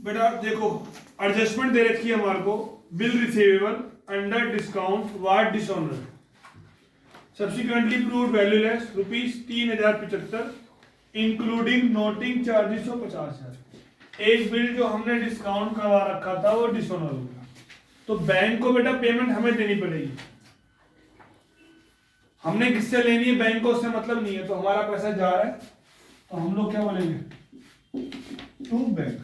बेटा देखो एडजस्टमेंट दे रखी है हमारे को, bill receivable under discount what dishonour subsequently proved valueless ₹3075 including noting charges of 50,000। एक बिल जो हमने डिस्काउंट करवा रखा था वो डिसऑनर हो गया, तो बैंक को बेटा पेमेंट हमें देनी पड़ेगी। हमने किससे लेनी है, बैंक को उससे मतलब नहीं है, तो हमारा पैसा जा रहा है तो हम लोग क्या बोलेंगे, टू बैंक।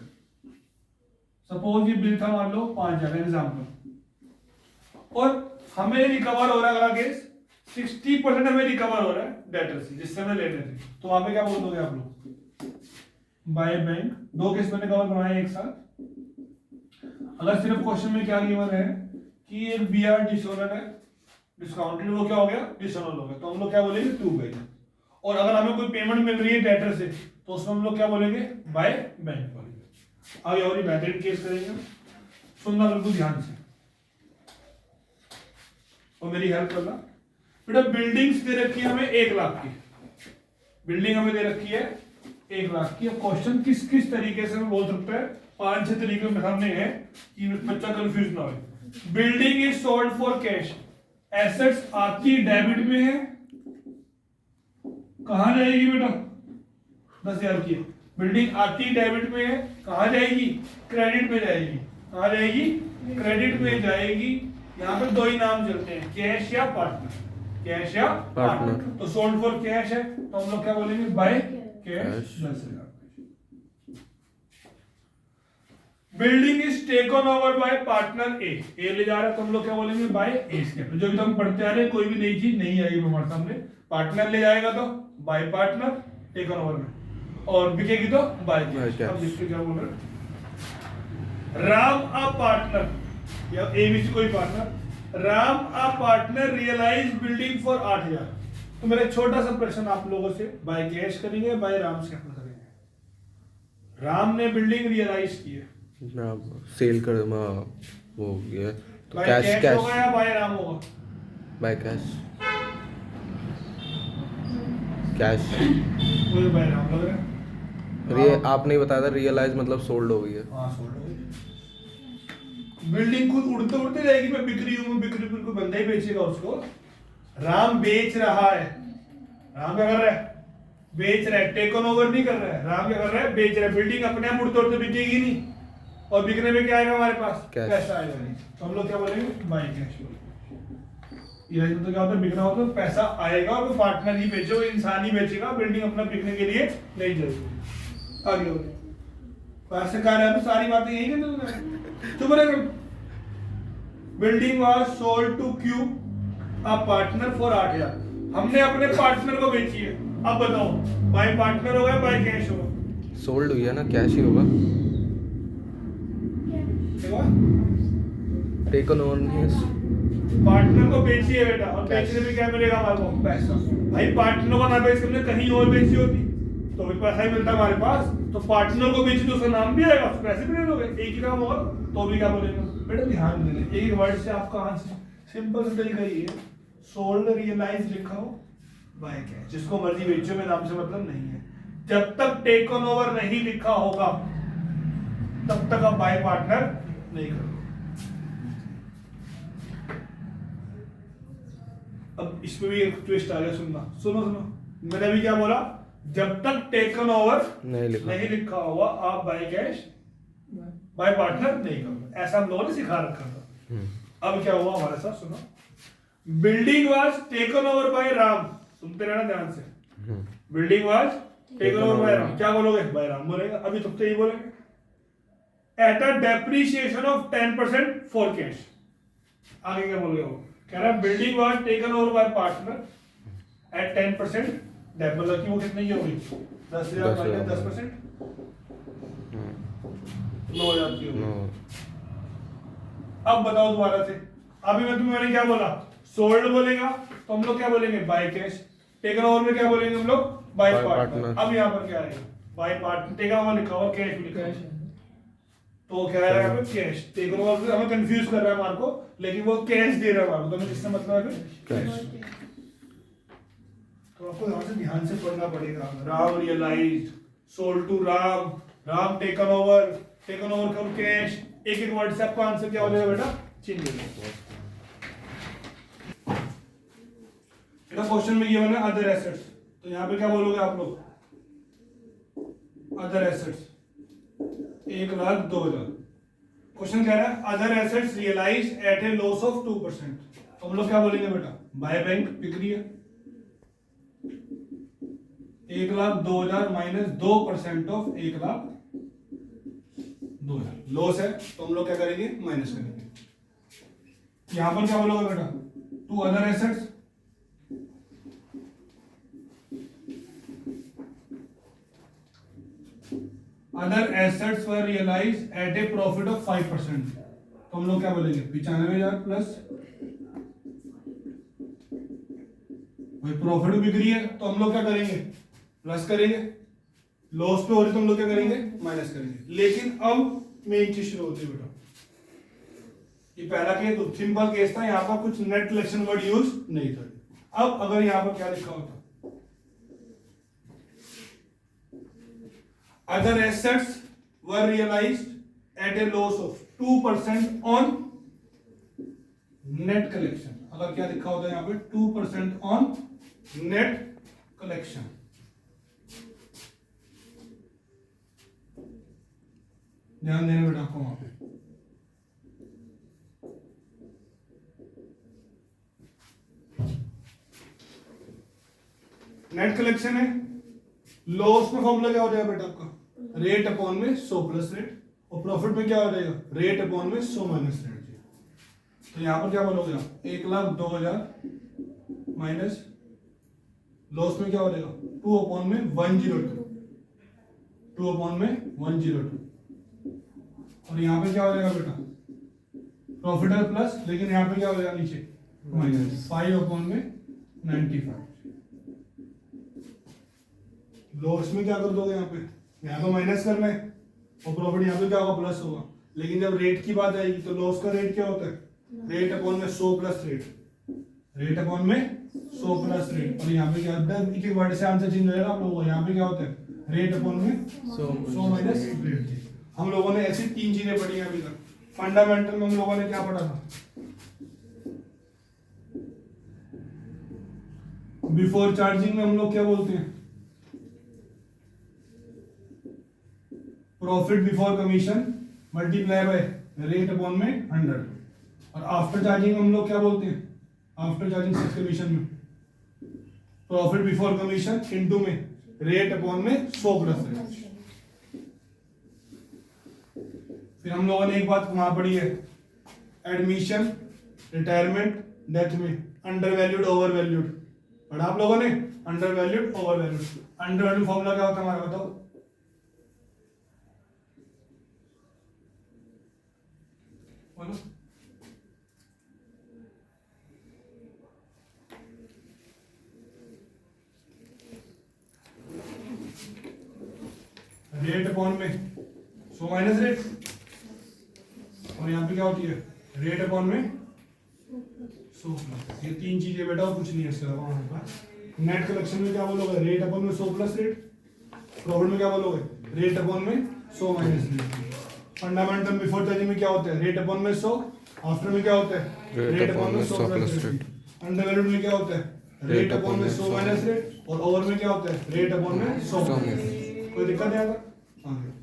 सपोज ये बिल था मान लो 5,000 एग्जाम्पल, और हमें रिकवर हो रहा है, अगला केस 60% हमें रिकवर हो रहा है डेटर से जिससे हमें लेने थे, तो वहां पे क्या बोल दोगे आप लोग, बाय बैंक। दो केस मैंने कवर करवाए एक साथ। अगर सिर्फ क्वेश्चन में क्या गिवन है कि एक बीआर डिसऑनर है, डिस्काउंटेड, वो क्या हो गया, डिसऑनर हो गया, तो हम लोग क्या बोलेंगे, टू बैंक। और अगर हमें कोई पेमेंट मिल रही है डेटर से तो उसमें हम लोग क्या बोलेंगे, बाय बैंक बोलेंगे। आगे और मेथड केस करेंगे, सुनना बिल्कुल ध्यान से और मेरी हेल्प करना। बेटा बिल्डिंग्स दे रखी है हमें 1 लाख की, बिल्डिंग हमें दे रखी है 1 लाख की। अब क्वेश्चन किस किस तरीके से हमें बोल सकता है, 5-6 तरीके में सामने है कि बच्चा कंफ्यूज ना हो। Building is sold for cash, assets आपकी डेबिट में है, कहां जाएगी बेटा, 10,000 की बिल्डिंग आती डेबिट में है, कहां जाएगी, क्रेडिट में जाएगी। कहां जाएगी, क्रेडिट में जाएगी। यहाँ पे दो ही नाम चलते हैं, कैश या पार्टनर, कैश या पार्टनर। तो सोल्ड फॉर कैश है तो हम लोग क्या बोलेंगे, by cash 10,000। Building is taken over by partner A, A ले जा रहा है तो हम लोग क्या बोलेंगे, बाय ए स्टेप। जो भी हम पढ़ते आ रहे हैं, कोई भी नई चीज नहीं आएगी हमारे सामने। पार्टनर ले जाएगा तो बाय पार्टनर टेकन ओवर में, और बिकेगी तो बाय कैश। अब जिसके क्या बोल रहे, राम अ पार्टनर या एबीसी कोई partner, Ram a partner realise building for 8,000। तो मेरा छोटा सा प्रश्न आप लोगों से, बाय कैश करेंगे, बाय राम से करेंगे। राम ने बिल्डिंग रियलाइज की है, सेल कर वो हो गया तो बाय कैश कैश होगा या बाय राम होगा, बाय कैश, कैश। कोई बाय राम लग रहा है। आपने ही बताया था रियलाइज मतलब सोल्ड हो गई है। हाँ सोल्ड हो गई। बिल्डिंग खुद उड़ते उड़ते जाएगी, मैं बिक्री हूँ, मैं बिक्री, बिल्कुल बंदा ही बेचेगा उसको। राम बेच रहा है, राम क्या कर रहा है, बेच रहा है, टेकन ओवर नहीं कर रहा है। राम क्या कर रहा है, बेच रहा है। बिल्डिंग अपने आप उड़ते उड़ते बिकेगी नहीं, और बिकने में क्या आएगा हमारे पास, पैसा आएगा नहीं, तो हम लोग क्या बोलेंगे, बाय कैश बोलेंगे। ये तो क्या होता है, बिकना होता है पैसा आएगा, और वो पार्टनर ही बेचे, वो इंसान ही बेचेगा, बिल्डिंग अपना बिकने के लिए नहीं जरूरी। आगे हो पैसे कह रहे हैं, सारी बातें यही कहते, चुप रहे। Building was sold to Q a partner for 8,000, हमने अपने पार्टनर को बेची है। अब बताओ, बाय पार्टनर होगा बाय कैश होगा, सोल्ड हुई है ना, कैश ही होगा, टेकन ओवर नहीं है। पार्टनर को बेची है बेटा, और बेचने में क्या मिलेगा हमारे को, पैसा। भाई पार्टनर को ना बेच के कहीं और बेची होती तो भी पैसा ही मिलता हमारे पास, तो पार्टनर को बेची तो उसका नाम भी आएगा, उसको पैसे भी दे दोगे, एक ही काम होगा तो भी क्या बोलेंगे बेटा, ध्यान देना एक वर्ड से आपका आंसर सिंपल सा तरीका ही है, सोल्ड रियलाइज लिखा हो, बाय कैश, जिसको मर्जी बेचो, में नाम से मतलब नहीं है। जब तक टेकन ओवर नहीं लिखा होगा तब तक आप बाय पार्टनर नहीं करोगे। अब इसमें भी एक ट्विस्ट आ गया, सुनना, सुनो सुनो, मैंने अभी क्या बोला, जब तक टेकन ओवर नहीं लिखा होगा आप बाय कैश बाय पार्टनर नहीं करोगे, ऐसा हम लोगों ने सिखा रखा था। अब क्या हुआ हमारे साथ, सुनो, building was taken over bye Ram, सुनते रहना ध्यान से, building was taken over bye Ram, क्या बोलोगे, बाय राम बोलेगा, अभी तब तो यही बोलेंगे। At a depreciation of 10% for cash, आगे क्या बोलोगे, वो कह रहा है building was taken over by partner eight 10%, मतलब कि वो कितनी की होगी, 10,000 माइनस 10%, 9,000 की होगी। अब बताओ दोबारा से, अभी मैंने क्या बोला, सोल्ड बोलेगा तो हम लोग क्या बोलेंगे, बाय कैश, टेकन ओवर में क्या बोलेंगे हम लोग, बाय पार्टनर। अब यहाँ पर क्या आएगा, बाय पार्टनर, टेकन ओवर लिखा हुआ, कैश भी लिखा है, तो क्या है यहाँ पे कैश, टेकन ओवर हमें कंफ्यूज कर रहा है हमारे को, लेकिन वो कैश दे रहा है हमारे को, तो हमें किससे मतलब है, कैश। तो आपको यहाँ से ध्यान से पढ़ना पड़ेगा, Ram realised, sold to Ram, Ram taken over, taken over from cash, एक एक वर्ड से आपका आंसर क्या हो जाएगा बेटा, चेंज हो जाएगा। बेटा क्वेश्चन में ये बना अदर एसेट्स, तो यहाँ पे क्या बोलोगे आप लोग, अदर एसेट्स 1,02,000। क्वेश्चन कह रहा है other assets realise at a loss of 2%, तो हम लोग क्या बोलेंगे बेटा, बाय बैंक बिक रही है 1,02,000 माइनस 2% ऑफ 1,02,000 लॉस है, तो हम लोग क्या करेंगे, माइनस करेंगे। यहां पर क्या बोलोगे बेटा, to other assets, other assets were realise at a profit of 5%, तो हम लोग क्या बोलेंगे, 95,000 प्लस, भाई प्रॉफिट बिक रही है तो हम लोग क्या करेंगे, प्लस करेंगे, लॉस पे हो रही तो हम लोग क्या करेंगे, माइनस करेंगे। लेकिन अब मेन चीज शुरू होती है बेटा, ये पहला केस तो सिंपल केस था, यहाँ पर कुछ नेट कलेक्शन वर्ड यूज नहीं था। अब अगर यहाँ पर क्या लिखा होता, other assets were realized at a loss of 2% on net collection, अगर क्या लिखा होता है यहाँ पे 2% on net collection, ध्यान देना बेटा आपको वहां पे। नेट कलेक्शन है, लॉस में फॉर्मूला क्या हो जाएगा बेटा आपका, रेट अपॉन में 100 प्लस रेट, और प्रॉफिट में क्या हो जाएगा, रेट अपॉन में 100 माइनस रेट। तो यहां पर क्या बोलोगे आप, 1,02,000 माइनस लॉस में क्या हो जाएगा, 2 अपॉन में 102, 2 अपॉन में 102, और यहां पे क्या हो जाएगा बेटा, प्रॉफिट है प्लस, लेकिन यहां पे क्या हो जाएगा नीचे माइनस, 5 अपॉन में 95। लॉस में क्या कर दोगे, यहाँ पे माइनस करना है, और प्रॉफिट यहाँ पे क्या होगा, प्लस होगा। लेकिन जब रेट की बात आएगी तो लॉस का रेट क्या होता है, रेट अपॉन में 100 प्लस रेट, रेट अपॉन में 100 प्लस रेट, और यहाँ पे क्या होता है, एक एक वर्ड से आंसर चेंज हो जाएगा आप लोगों को। यहाँ पे क्या होता है, रेट अपॉन में 100 माइनस रेट। हम लोगों ने ऐसी 3 चीजें पढ़ी हैं अभी तक। फंडामेंटल में हम लोगों ने क्या पढ़ा था, बिफोर चार्जिंग में हम लोग क्या बोलते हैं, profit before commission multiply by rate upon में 100, और आफ्टर चार्जिंग हम लोग क्या बोलते हैं, आफ्टर चार्जिंग सेल्स कमीशन में प्रॉफिट बिफोर कमीशन इनटू में रेट अपॉन में 100 प्लस रेट। फिर हम लोगों ने एक बात वहां पढ़ी है, एडमिशन रिटायरमेंट डेथ में अंडर वैल्यूड ओवर वैल्यूड पढ़ा आप लोगों ने, under valued over valued. Under valued formula क्या होता है हमारा, बताओ, बोलो। रेट अपॉन में 100 माइनस रेट, और यहाँ पे क्या होती है, रेट अपॉन में 100 प्लस। ये 3 चीजें बेटा, कुछ नहीं है इसके अलावा हमारे पास। नेट कलेक्शन में क्या बोलोगे, रेट अपॉन में 100 प्लस रेट, प्रॉफिट में क्या बोलोगे, रेट अपॉन में 100 minus rate. Fundamental before charging में क्या होता है, रेट अपॉन में 100, आफ्टर में क्या होता है, रेट अपॉन में 100 प्लस रेट, अंडर वैल्यूड में क्या होता है, रेट अपॉन में 100 माइनस रेट, और ओवर में क्या होता है, रेट अपॉन में 100 माइनस रेट। कोई दिक्कत नहीं आता, आगे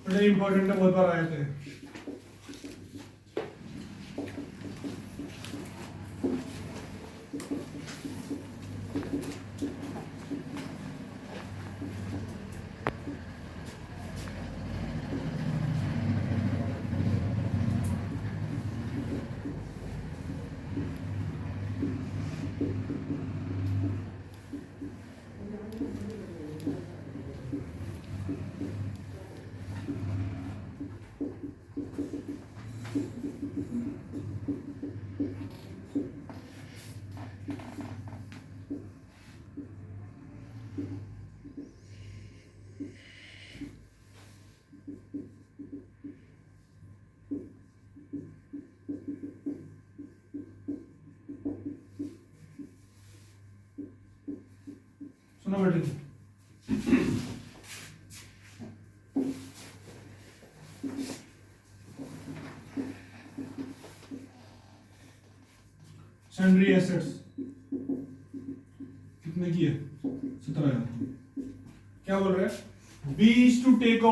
बड़े इंपॉर्टेंट है, बहुत बार आए थे। सन्ड्री एसेट्स कितने की है? 17,000। क्या बोल रहे हैं? B is to take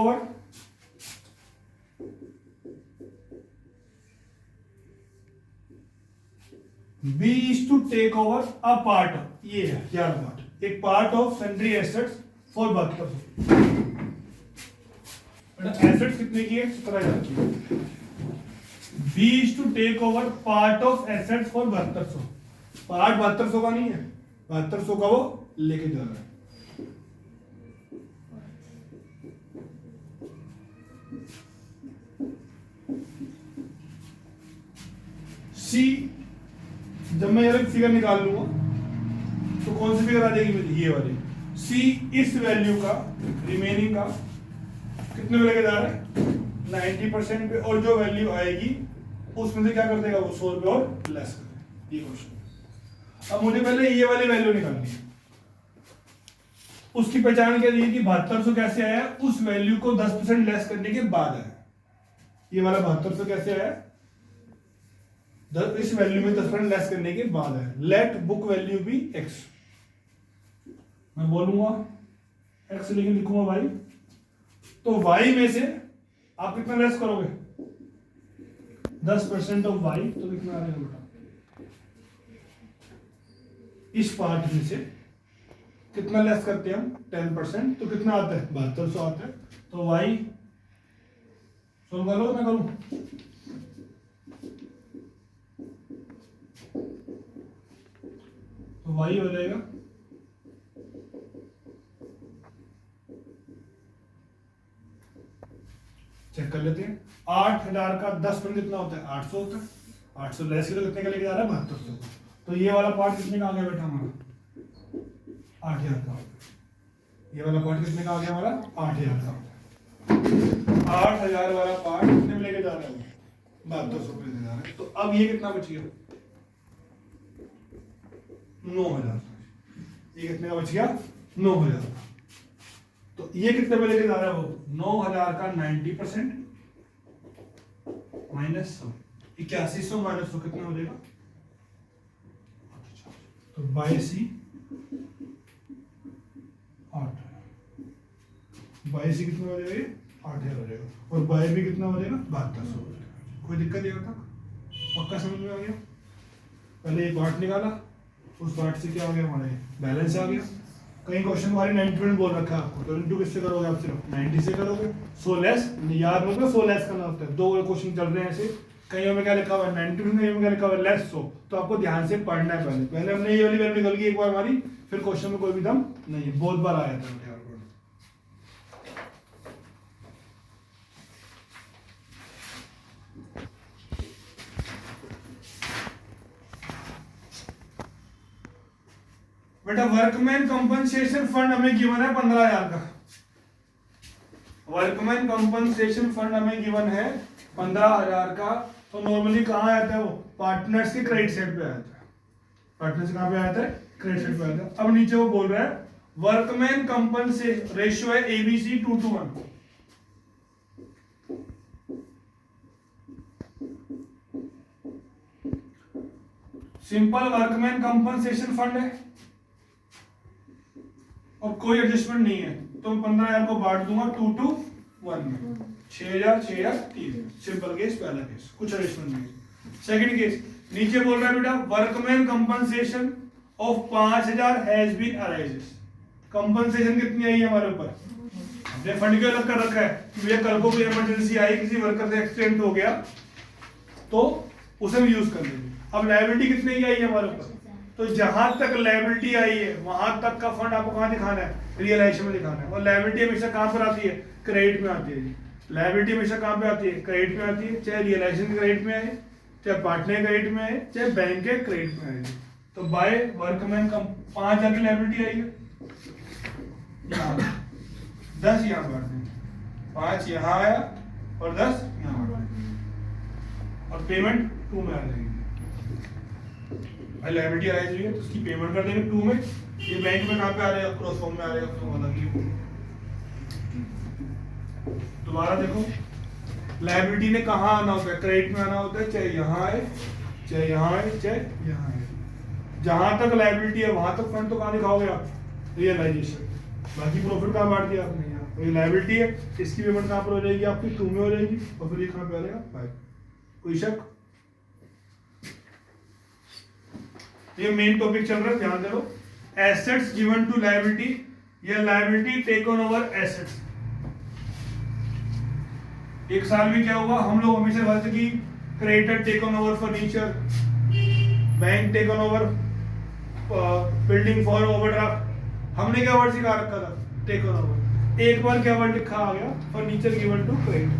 over a part, ये है क्या पार्ट, एक part of sundry assets for 7200। Assets कितने की है? 17,000 की। B is to take over part of assets for 7200। Part 7200 का नहीं है, 7200 का वो लेके जा रहा है। सी, जब मैं ये फिगर निकाल लूंगा तो कौन सी फिगर आ जाएगी मेरी? ये वाली। सी इस वैल्यू का, रिमेनिंग का कितने में लेके जा रहा है? 90% पे, और जो वैल्यू आएगी उसमें से क्या कर देगा वो? 100 रुपये और लेस कर देगा। ये क्वेश्चन। अब मुझे पहले ये वाली वैल्यू निकालनी है। उसकी पहचान क्या दी कि 7200 कैसे आया? उस वैल्यू को 10% लेस करने के बाद आया। ये वाला 7200 कैसे आया? इस वैल्यू में 10% लेस करने के बाद है। लेट बुक वैल्यू भी x, मैं बोलूंगा x लेकिन लिखूंगा y। तो y में से आप कितना लेस करोगे? 10% ऑफ y, तो कितना आ जाएगा बेटा? इस पार्ट में से कितना लेस करते हैं हम? 10%, तो कितना आता है? 7200 आता है। तो y सोल्व कर लो, मैं करूं? तो y हो जाएगा चेक कर लेते हैं। 8,000 का 10% कितना होता है? 800 होता है। 800 लेस किलो कितने का लेके जा रहा है? 7200। तो ये वाला पार्ट कितने का आ गया बेटा हमारा? 8,000 का। ये वाला पार्ट कितने का आ गया हमारा? 8,000 का। 8,000 वाला पार्ट कितने में लेके जा रहा है? 7200 पे लेके जा रहा है। तो अब ये कितना बच गया? 9,000। ये कितने का बच गया? 9,000। तो ये कितने पे लेके जा रहा है वो? 9,000 का 90% माइनस 100, 8100 माइनस 100 कितना हो जाएगा? तो बाय सी 8, बाय सी कितना हो जाएगा? 8,000 हो जाएगा। और बाय भी कितना हो जाएगा? 7200 हो जाएगा। कोई दिक्कत नहीं होता? पक्का समझ में आ गया? पहले ये पार्ट निकाला, उस पार्ट से क्या हो गया? हमारे बैलेंस आ गया। कई क्वेश्चन हमारे 90% बोल रखा है आपको, तो इंटू किससे करोगे? आप सिर्फ 90 से करोगे। 100 लेस, याद रखो 100 लेस करना होता है। 2 क्वेश्चन चल रहे हैं ऐसे, कईयों में क्या लिखा हुआ है? 90, कईयों में क्या लिखा हुआ है? लेस 100। तो आपको ध्यान से पढ़ना है। पहले हमने ये वाली वैल्यू निकल गई एक बार हमारी, फिर क्वेश्चन में कोई भी दम नहीं है, बहुत बार आया था। बेटा वर्कमैन कंपनसेशन फंड हमें गिवन है 15,000 का। वर्कमैन कंपनसेशन फंड हमें गिवन है 15,000 का। तो नॉर्मली कहाँ आता है वो? पार्टनर्स के क्रेडिट साइड पे आता है। पार्टनर्स कहाँ पे आता है? क्रेडिट साइड पे आता है। अब नीचे वो बोल रहा है वर्कमैन कंपनसेशन रेशियो है ABC 2:1। Simple workman compensation fund है और कोई एडजस्टमेंट नहीं है, तो 15,000 को बांट दूंगा 2:1 में। 6,000 6,000 3,000। सिंपल केस, पहला केस, कुछ एडजस्टमेंट नहीं। सेकंड केस, नीचे बोल रहा है बेटा workman compensation of 5,000 has been arises. Compensation कितनी आई है हमारे ऊपर? हमने फंड क्यों अलग कर रखा है? भैया कल को कोई इमरजेंसी आई, किसी वर्कर से एक्सीडेंट हो गया तो उसे हम यूज कर लेंगे। अब लायबिलिटी कितने की आई है हमारे ऊपर? तो जहां तक लायबिलिटी आई है वहां तक का फंड आपको कहां दिखाना है? रियलाइजेशन में दिखाना है। और लायबिलिटी हमेशा कहां पर आती है? क्रेडिट में आती है। लायबिलिटी हमेशा कहां पे आती है? क्रेडिट में आती है। चाहे रियलाइजेशन क्रेडिट में आए, चाहे पार्टनर क्रेडिट में आए, चाहे बैंक के क्रेडिट में आए। तो बाय वर्कमैन कम 5,000 की लायबिलिटी आई है, 10 यहाँ बांट देंगे, 5 यहाँ आया और 10 यहाँ बांट देंगे और पेमेंट 2 में आ जाएगी। भाई लायबिलिटी अराइज हुई है तो उसकी पेमेंट कर देंगे 2 में। ये बैंक में कहाँ पे आ रहेगा? क्रॉस फॉर्म में आ रहेगा। तो अलग ही दोबारा देखो, लायबिलिटी ने कहाँ आना होता है? क्रेडिट में आना होता है, चाहे यहाँ आए, चाहे यहाँ आए, चाहे यहाँ आए। जहां तक लायबिलिटी है वहां तक फंड तो कहाँ दिखाओगे आप, रियलाइजेशन। बाकी प्रॉफिट कहाँ बांट दिया आपने, यहाँ तो ये लायबिलिटी है, इसकी पेमेंट कहाँ पर हो जाएगी आपकी, 2 में हो जाएगी, और फिर ये कहाँ पे आ जाएगा 5। कोई शक? ये मेन टॉपिक चल रहा है, ध्यान दे लो। एसेट्स गिवन टू लायबिलिटी या liability take on over assets. एक साल में क्या हुआ, हम लोग हमेशा बात की creditor take on over furniture, bank take on over building for overdraft. हमने क्या वर्ड सिखा रखा था, टेक ऑन ओवर। एक बार क्या वर्ड लिखा आ गया, furniture given to creditor.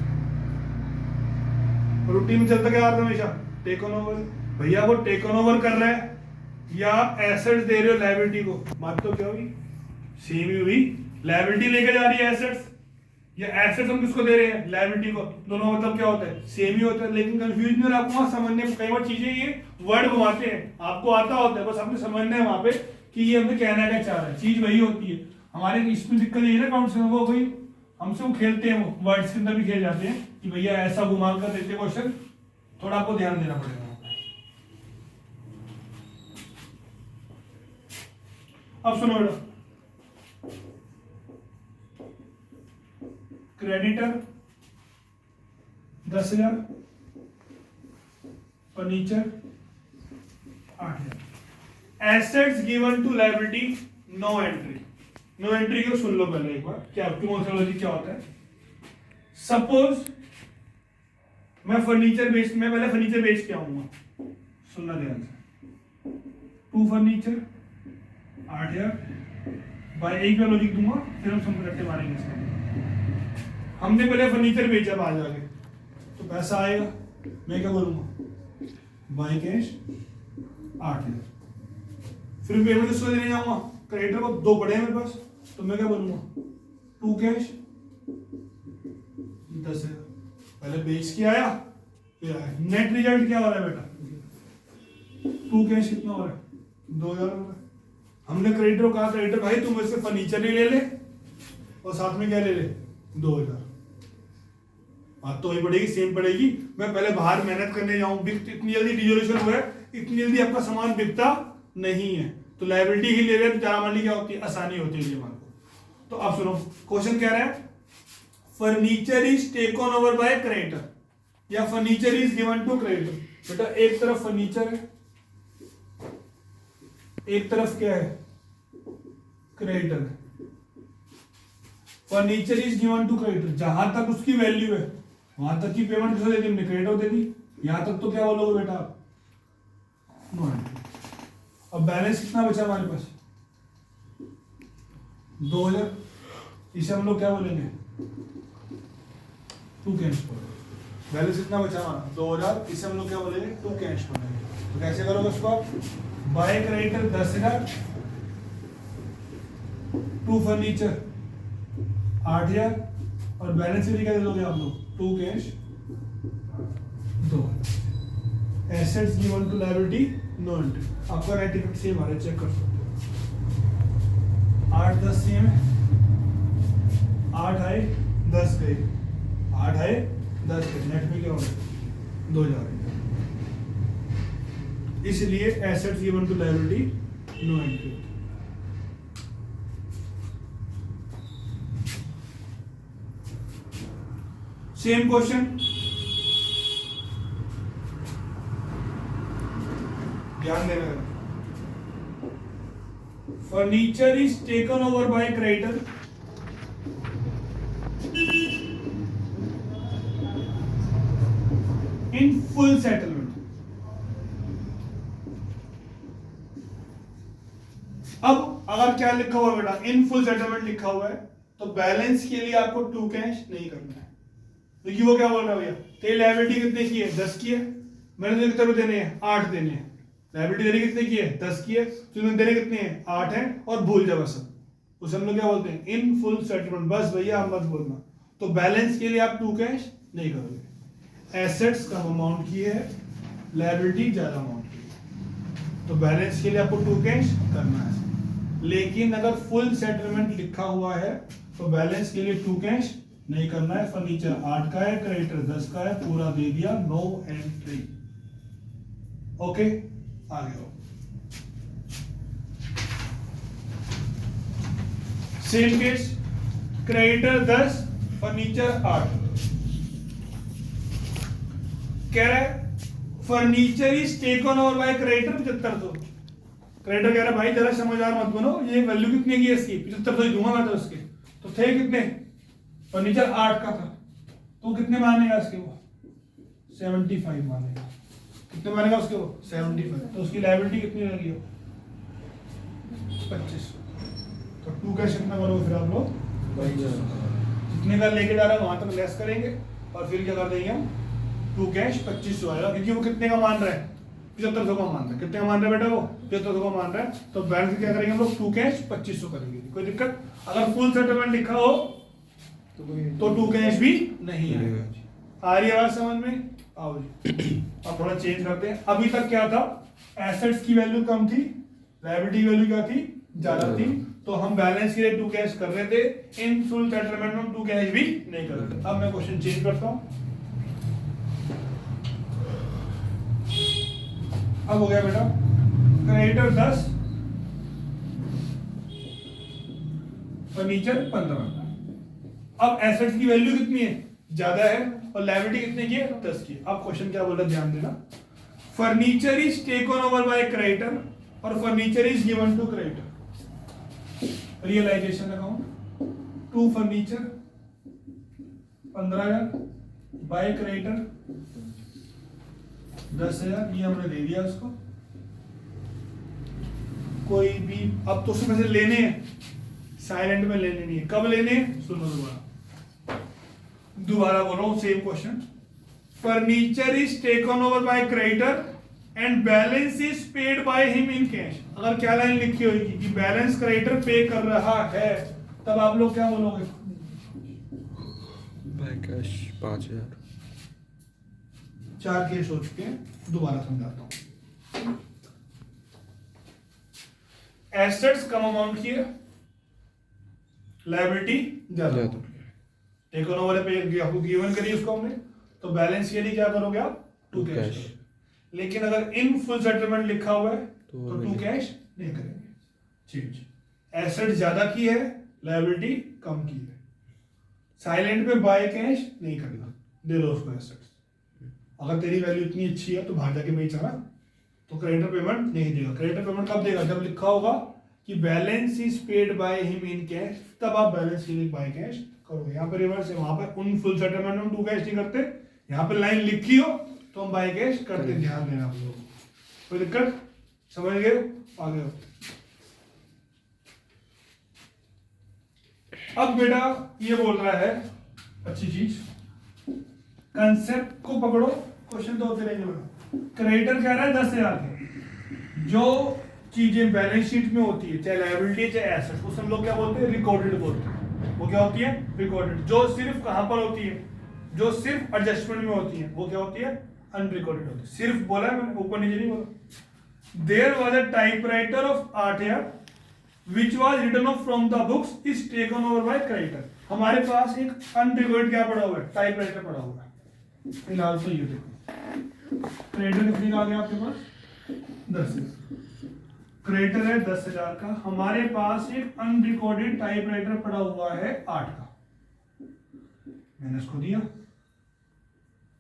Routine में चलता क्या आता हमेशा, टेक ऑन ओवर। भैया वो टेक ऑन ओवर कर रहा है या एसेट्स दे रहे हो लायबिलिटी को, बात तो क्या हुई, सेम ही हुई। लायबिलिटी लेके जा रही है एसेट्स, या एसेट्स हम किसको दे रहे हैं, लायबिलिटी को, दोनों मतलब क्या होता है, सेम ही होता है। लेकिन कंफ्यूजन आपको वहां समझने में, कई बार चीजें ये वर्ड घुमाते हैं, आपको आता होता है, बस आपने समझना है वहां पे कि ये हमें कहना क्या चाह रहा है, चीज वही होती है। हमारे इसमें दिक्कत ये है ना अकाउंट्स में, वो कोई हमसे वो खेलते हैं, वो वर्ड्स के अंदर भी खेल जाते हैं कि भैया ऐसा घुमा कर देते क्वेश्चन, थोड़ा आपको ध्यान देना पड़ेगा। अब सुनो बेटा, creditor 10,000, furniture 8,000। Assets given to liability no entry. No entry को सुन लो पहले एक बार, क्या क्यों क्या होता है। सपोज मैं पहले फर्नीचर बेच के आऊंगा, सुनना ध्यान से। 2 फर्नीचर 8,000 बाय एक बार लॉजिक दूंगा, फिर हम समझते मारेंगे इसका। हमने पहले फर्नीचर बेचा बाहर जाके, तो पैसा आएगा, मैं क्या बोलूंगा, बाय कैश 8,000। फिर पेमेंट किसको देने जाऊंगा, क्रेडिटर को, 2 पड़े हैं मेरे पास, तो मैं क्या बोलूंगा, 2 कैश 10,000। पहले बेच के आया, फिर आया, नेट रिजल्ट क्या हो रहा है बेटा, 2 कैश कितना हो रहा है, 2,000 हो रहा है। हमने क्रेडिटर को कहा, क्रेडिटर भाई तुम इससे फर्नीचर ही ले ले और साथ में क्या ले ले, 2,000। बात तो वही पड़ेगी, सेम पड़ेगी। मैं पहले बाहर मेहनत करने जाऊं, इतनी जल्दी डिजोल्यूशन हुआ है, इतनी जल्दी आपका सामान बिकता नहीं है, तो लायबिलिटी ही ले रहे हैं, तो ज्यादा मानने क्या होती है, आसानी होती है जमा को। तो अब सुनो, क्वेश्चन कह रहा है furniture is take on over by creditor या furniture is given to creditor. बेटा एक तरफ फर्नीचर है, एक तरफ क्या है, क्रेडिटर है। Furniture is given to creditor, जहां तक उसकी वैल्यू है वहां तक की पेमेंट किसको दे दी, हमने क्रेडिटर दे दी। यहां तक तो क्या बोलोगे बेटा आप, नो एंट्री। अब बैलेंस कितना बचा हमारे पास, 2,000, इसे हम लोग क्या बोलेंगे, 2 कैश बोलेंगे। बैलेंस कितना बचा हमारा 2,000, इसे हम लोग क्या बोलेंगे, 2 कैश बोलेंगे। तो कैसे करोगे उसको आप, बाय क्रेडिटर 10,000, 2 फर्नीचर 8,000 और बैलेंस शीट क्या दे दोगे आप लोग, 2 cash 2। Assets given to liability no entry. आपका नेट इफेक्ट सेम आ रहा है, चेक कर सकते हो। 8 10 सेम है, 8 आए 10 गए, 8 आए 10 गए, नेट में क्या हो रहा है, 2 जा रहे हैं। इसलिए assets given to liability no entry. Same question, ध्यान देना। Furniture is taken over by creditor in full settlement. अब अगर क्या लिखा हुआ बेटा, इन फुल सेटलमेंट लिखा हुआ है, तो बैलेंस के लिए आपको 2 कैश नहीं करना है, क्योंकि वो क्या बोल रहा है भैया, तेरी लायबिलिटी कितने की है, 10 की है, मैंने तुझे कितने देने हैं, 8 देने हैं। लायबिलिटी देने कितने की है, 10 की है, तुझे देने कितने हैं, 8 है, और भूल जा बस। उसे हम लोग क्या बोलते हैं, इन फुल सेटलमेंट। बस भैया हम मत बोलना। तो बैलेंस के लिए आप 2 कैश नहीं करोगे। एसेट्स कम अमाउंट की है, लायबिलिटी ज्यादा अमाउंट की है, तो बैलेंस के लिए आपको 2 कैश करना है। लेकिन अगर फुल सेटलमेंट लिखा हुआ है तो बैलेंस के लिए 2 कैश नहीं करना है। फर्नीचर 8 का है, क्रेडिटर 10 का है, पूरा दे दिया, नो एंट्री। ओके, आगे हो। Same case, creditor 10, furniture 8। कह रहा है furniture is taken over by creditor 7500। Creditor कह रहा है भाई जरा समझदार मत बनो, ये वैल्यू कितने की है इसकी, 7500 ही दूंगा मैं तो उसके। तो थे कितने, फर्नीचर 8 का था, तो कितने मानेगा इसके वो 75 मानेगा। कितने मानेगा उसके वो 75। तो उसकी लायबिलिटी कितनी रहेगी 25। तो 2 कैश कितना करोगे फिर आप लोग, जितने का लेके जा रहा है वहां तक लेस करेंगे और फिर क्या कर देंगे हम 2 कैश 2500 आएगा, क्योंकि वो कितने का मान रहा है 7500 का मान रहा है। कितने का मान रहा है बेटा वो 7500 का मान रहा है। तो बैलेंस क्या करेंगे हम लोग 2 कैश 2500 करेंगे। कोई दिक्कत, अगर फुल सेटलमेंट लिखा हो तो 2 कैश भी नहीं आएगा। आ रही है बात समझ में, आओ जी। अब थोड़ा चेंज करते हैं। अभी तक क्या था, एसेट्स की वैल्यू कम थी, लायबिलिटी की वैल्यू क्या थी ज्यादा थी, तो हम बैलेंस के लिए 2 कैश कर रहे थे, इन फुल सेटलमेंट में हम 2 कैश भी नहीं कर रहे थे। अब मैं क्वेश्चन चेंज करता हूं। अब हो गया बेटा क्रेडिटर 10, फर्नीचर 15। अब एसेट्स की वैल्यू कितनी है ज्यादा है और लायबिलिटी कितने की है 10 की। अब क्वेश्चन क्या बोल रहा है ध्यान देना, furniture is taken over by creditor और furniture is given to creditor. Realisation account, 2 furniture 15,000 by creditor 10,000, ये हमने दे दिया उसको। कोई भी अब तो उसमें से लेने हैं, साइलेंट में लेने नहीं है। कब लेने हैं सुनो, दोबारा बोल रहा हूं same question. Furniture is taken over by creditor and balance is paid by him in cash. अगर क्या लाइन लिखी होगी कि बैलेंस क्रेडिटर पे कर रहा है, तब आप लोग क्या बोलोगे, बाय कैश 5000। 4 केस हो चुके हैं, दोबारा समझाता हूं। एसेट्स कम अमाउंट की है, लायबिलिटी ज्यादा। टेकन ओवर है पे आपको गिवन करी उसको हमने, तो बैलेंस के लिए क्या करोगे आप 2 कैश। लेकिन अगर इन फुल सेटलमेंट लिखा हुआ है तो 2 कैश नहीं करेंगे। चेंज, एसेट ज्यादा की है, लायबिलिटी कम की है। साइलेंट पे बाय कैश नहीं करना, दे दो उसको एसेट्स। अगर तेरी वैल्यू इतनी अच्छी है तो बाहर जाके बेचा ना, तो क्रेडिटर पेमेंट नहीं देगा। क्रेडिटर पेमेंट कब देगा, जब लिखा होगा कि balance is paid by him in cash, तब आप बैलेंस के लिए बाय कैश करोगे। यहाँ पे रिवर्स है, वहां पर उन फुल सेटलमेंट में हम 2 कैश नहीं करते, यहाँ पे लाइन लिखी हो तो हम बाय कैश करते। ध्यान देना आप लोग, कोई दिक्कत, समझ गए, आगे हो। अब बेटा ये बोल रहा है अच्छी चीज, कंसेप्ट को पकड़ो, क्वेश्चन तो होते रहेंगे बेटा। क्रेडिटर कह रहा है 10,000 के, जो चीजें बैलेंस शीट में होती है, चाहे लायबिलिटी चाहे एसेट, उस हम लोग क्या बोलते हैं, रिकॉर्डेड बोलते हैं। वो क्या होती है, रिकॉर्डेड। जो सिर्फ कहां पर होती है, जो सिर्फ एडजस्टमेंट में होती है, वो क्या होती है, अनरिकॉर्डेड होती है। सिर्फ बोला है मैंने, ऊपर नीचे नहीं बोला। There was a typewriter of 8,000 which was written off from the books is taken over by creditor। हमारे पास एक अनरिकॉर्डेड क्या पड़ा हुआ है, टाइपराइटर पड़ा हुआ है। फिलहाल तो ये देखो, क्रेडिटर कितने का आ गया आपके पास 10,000, क्रेडिटर है 10,000 का, हमारे पास एक अनरिकॉर्डेड टाइपराइटर पड़ा हुआ है 8 का, मैंने इसको दिया।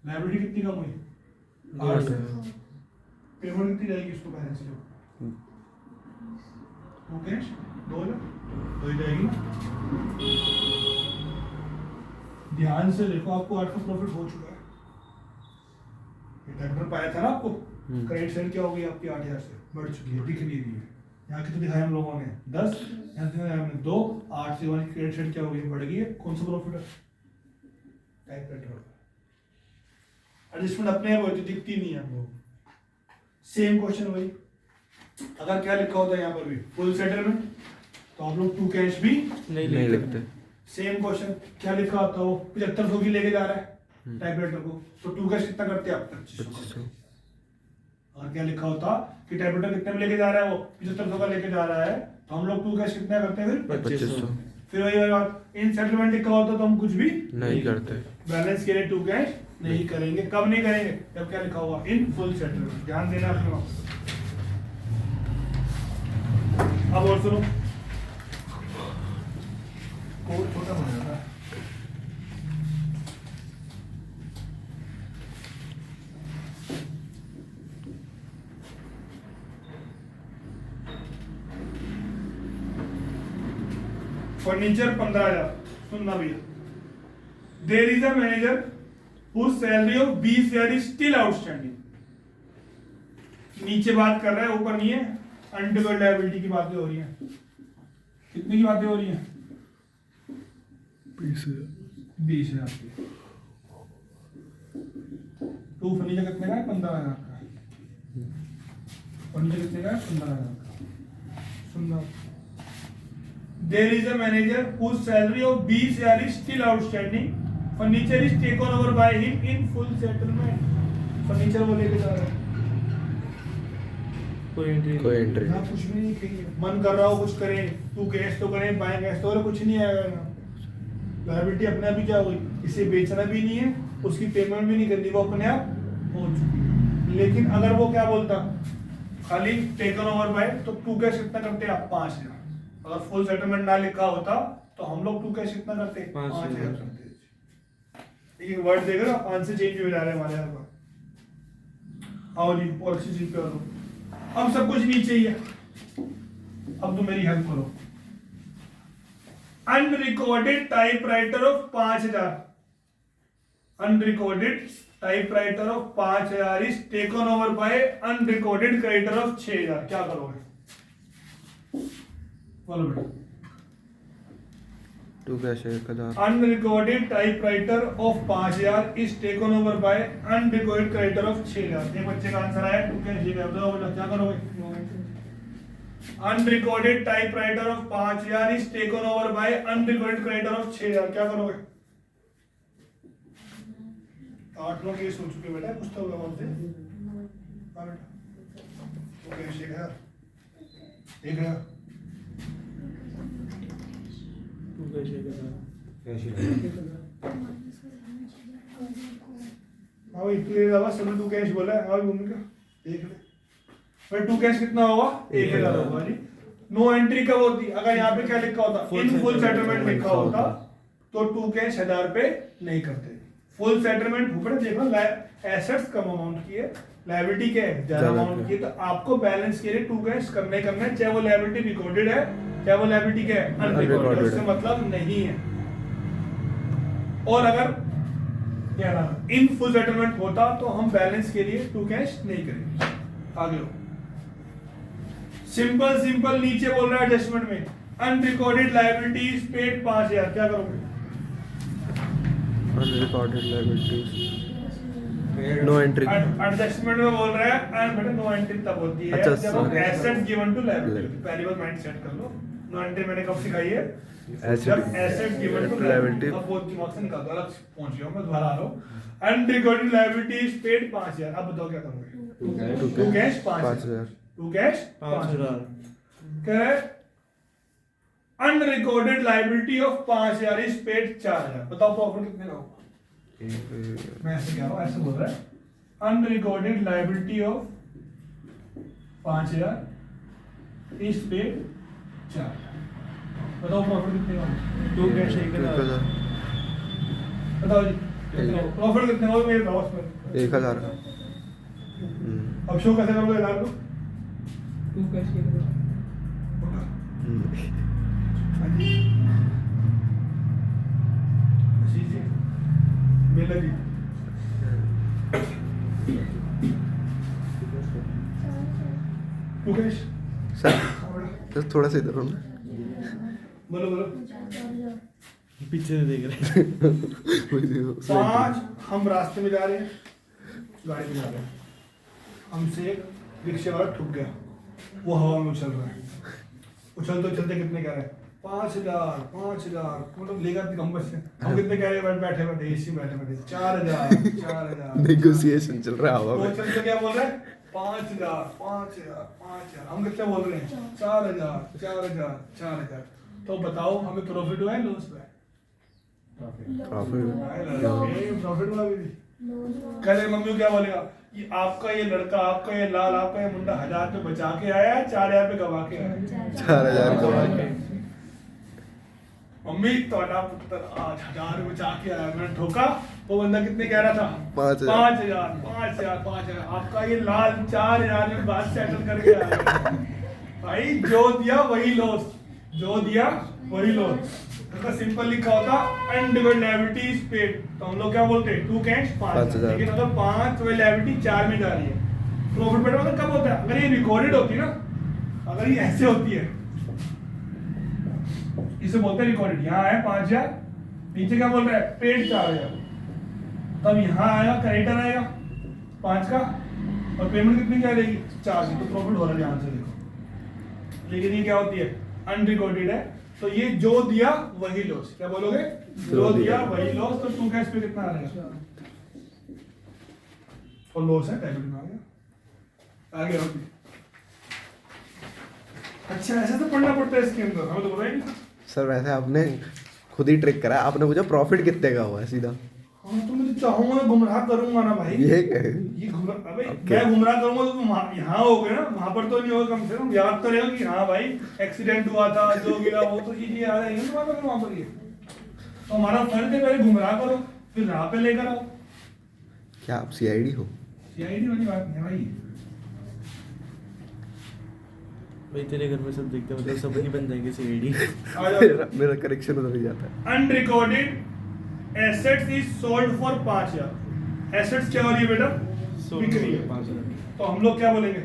लायबिलिटी कितनी कम हुई 8, पेमेंट कितनी जाएगी इसको बैलेंस से, 2 कैश 2 ही जाएगी ना। ध्यान से देखो, आपको 8 का प्रॉफिट हो चुका है। टाइपराइटर पाया था ना आपको, क्रेडिट सेल क्या हो गई आपकी 8,000 से बढ़ चुकी है, दिख नहीं रही है। यहाँ कितने दिखाया हम लोगों ने 10, यहाँ दिखाया हमने 2, 8 से हमारी क्रेडिट सेल क्या हो गई, बढ़ गई है। कौन सा प्रॉफिट है, टाइपराइटर। एडजस्टमेंट अपने आप होती दिखती नहीं है हमको। सेम क्वेश्चन वही, अगर क्या लिखा होता है यहाँ पर भी फुल सेटलमेंट, तो आप लोग 2 कैश भी नहीं लिखते। सेम क्वेश्चन क्या लिखा होता हो, 7500 की लेके जा रहा है टाइपराइटर को, तो 2 कैश कितना करते हैं आप 2500। और क्या लिखा होता कि टाइपराइटर कितने में लेके जा रहा है, वो 7500 का लेके जा रहा है, तो हम लोग 2 कैश कितना करते हैं फिर 2500। फिर वही बात, इन सेटलमेंट लिखा होता तो हम कुछ भी नहीं करते, बैलेंस के लिए 2 कैश नहीं करेंगे। कब नहीं करेंगे, जब क्या लिखा हुआ इन फुल सेटलमेंट। ध्यान देना अपने वक्त। अब और सुनो, स्कोर छोटा हो जाता है। फर्नीचर 15,000। सुनना भैया, there is a manager whose salary of 20,000 is still outstanding। नीचे बात कर रहा है, ऊपर नहीं है। अनडिफर्ड लायबिलिटी की बातें हो रही हैं। कितने की बातें हो रही हैं? 20,000 की। तो फर्नीचर कितने का है? 15,000 का। फर्नीचर कितने का है? 15,000 का। सुनना, there is a manager whose salary of 20,000 is still outstanding। Furniture is taken over by him in full settlement। Furniture वो लेके जा रहा है। कोई एंट्री ना कुछ भी नहीं कही। मन कर रहा हो कुछ करें, तू कैश तो करें, बाय कैश तो, कुछ नहीं आएगा ना। लायबिलिटी अपने आप ही क्या हुई? इसे बेचना भी नहीं है, उसकी पेमेंट भी नहीं करनी, वो अपने आप हो चुकी है। लेकिन अगर वो क्या बोलता, खाली टेकन ओवर बाय, तो टू कैश कितना करते आप? 5,000। अगर फुल सेटलमेंट ना लिखा होता तो हम लोग टू कैश कितना करते? 5,000 करते। एक वर्ड देख रहे हो, 5 से चेंज हो जा रहा है हमारे यहाँ पर। आओ जी, और अच्छी चीज पे आओ। अब सब कुछ नीचे ही है। अब तो मेरी हेल्प करो। Unrecorded typewriter of 5,000। Unrecorded typewriter of 5,000 is taken over by unrecorded creditor of 6,000। क्या करोगे? बोलो बेटा। To cash 1,000। Unrecorded typewriter of 5,000 is taken over by unrecorded creditor of 6,000। एक बच्चे का आंसर आया टू कैश। ये बताओ बेटा क्या करोगे? Unrecorded typewriter of 5,000 is taken over by unrecorded creditor of 6,000। क्या करोगे? 8 लोग ये सोच चुके बेटा, कुछ तो होगा हमसे। हां बेटा, टू कैश 1,000। 1,000 हाँ इतने आवाज सब टू कैश बोला है। हाँ भूमिका देख ले भाई, टू कैश कितना होगा? 1,000 होगा जी। नो एंट्री कब होती? अगर यहाँ पे क्या लिखा होता? इन फुल सेटलमेंट लिखा होता तो टू कैश 1,000 पे नहीं करते। फुल सेटलमेंट ऊपर देखो, एसेट्स कम अमाउंट की है, लायबिलिटी क्या है? ज्यादा अमाउंट की है। तो आपको बैलेंस के लिए टू कैश करना ही करना है, चाहे वो लायबिलिटी रिकॉर्डेड है, चाहे वो लायबिलिटी क्या है? अनरिकॉर्डेड। उससे मतलब नहीं है। और अगर क्या नाम इन फुल सेटलमेंट होता तो हम बैलेंस के लिए टू कैश नहीं करेंगे। आगे हो। सिंपल नीचे बोल रहा है एडजस्टमेंट में, अनरिकॉर्डेड लायबिलिटीज पेड 5,000। क्या करोगे? Unrecorded liabilities no entry. Adjustment में बोल रहा है एंड बेटा नो एंट्री तब होती है जब एसेट गिवन टू लायबिलिटी। पहली बार माइंड सेट कर लो। नो एंट्री मैंने कब सिखाई है? जब एसेट गिवन टू लायबिलिटी। अब वो दिमाग से निकाल दो, अलग पहुंच गया मैं, दोबारा आ रहा हूं। Unrecorded liabilities paid 5,000। अब बताओ क्या करोगे? To cash 5,000। To cash 5,000। कह रहे unrecorded liability of 5,000 is paid 4,000। बताओ प्रॉफिट कितने का होगा? मैं ऐसे कह रहा हूं, ऐसे बोल रहा है unrecorded liability of 5,000 is paid 4,000। बताओ प्रॉफिट कितने का होगा? To cash 1,000। बताओ जी प्रॉफिट कितने होगा? मेरे बॉस पर 1,000 का। अब शो कैसे करोगे 1,000 को? To cash 1,000। मेला जी टू कैश सर थोड़ा सा इधर हो ना। बोलो बोलो। पीछे से देख रहे हैं। 5 हम रास्ते में जा रहे हैं, गाड़ी में जा रहे हैं, हमसे एक रिक्शे वाला ठुक गया, वो हवा में उछल रहा है। उछलते उछलते कितने कह रहे हैं? 5,000 5,000। मतलब लेगा हम बस हम कितने कह रहे हैं? बैठे बैठे एसी बैठे बैठे 4,000 4,000। नेगोशिएशन चल रहा है हवा में। चलते क्या बोल रहे हैं? 5,000 5,000 5,000। हम कितने बोल रहे हैं? 4,000 4,000 4,000। तो बताओ हमें प्रॉफिट हुआ है लॉस हुआ है? प्रॉफिट हुआ भी। कल मम्मी क्या बोलेगा? ये आपका ये लड़का, आपका ये लाल, आपका ये मुंडा 1,000 पे बचा के आया, 4,000 पे गवा के आया। 4,000 गवा के। मम्मी तोड़ा पुत्र आज 1000 बचा के आया, मैंने ठोका। वो बंदा कितने कह रहा था? 5,000 5,000। आपका ये लाल 4,000 में बात सेटल करके आया। भाई जो दिया वही लॉस, जो दिया वही लॉस। अगर सिंपल लिखा होता अनडिवाइडेड लायबिलिटी इज पेड, तो हम लोग क्या बोलते हैं 2 कैश 5,000। लेकिन अगर 5 वाली लायबिलिटी 4 में जा रही है, प्रॉफिट पेड मतलब कब होता है? अगर ये रिकॉर्डेड होती है ना, अगर ये ऐसे होती है, इसे बोलते हैं रिकॉर्डेड। यहाँ आया 5,000, नीचे क्या बोल रहा है? पेड 4,000। तब यहाँ आएगा क्रेडिटर आएगा 5 का, और पेमेंट कितनी क्या रहेगी? 4 की। तो प्रॉफिट हो रहा है ध्यान से देखो। लेकिन ये क्या होती है? अनरिकॉर्डेड है, तो ये जो दिया वही लॉस। क्या बोलोगे? जो दिया वही लॉस। तो 2 कैश पे कितना आ रहेगा? और लॉस है डेबिट में आ गया। आगे और अच्छा ऐसा तो पढ़ना पड़ता है इसके अंदर, हमें तो पता ही नहीं था। सर वैसे आपने खुद ही ट्रिक करा, आपने पूछा प्रॉफिट कितने का हुआ है सीधा। हाँ तो मैं चाहूंगा गुमराह करूंगा ना भाई। ये क्या है? ये गुमराह, अबे मैं गुमराह करूंगा तो यहाँ हो गए ना, वहां पर तो नहीं होगा। कम से कम याद तो रहेगा कि हाँ भाई एक्सीडेंट हुआ था, जो गिरा वो तो चीजें याद आएंगी तुम्हारे को वहां पर। ये तो हमारा फर्ज है, पहले गुमराह करो फिर राह पे लेकर आओ। क्या आप सीआईडी हो? सीआईडी वाली बात नहीं है भाई। भाई तेरे घर में सब देखते हैं, मतलब सब ही बन जाएंगे सीआईडी। आ जाओ। मेरा करेक्शन उधर ही जाता है। Unrecorded assets is sold for 5,000। Assets क्या हो रही है बेटा? बिक रही है। 5,000। तो हम लोग क्या बोलेंगे?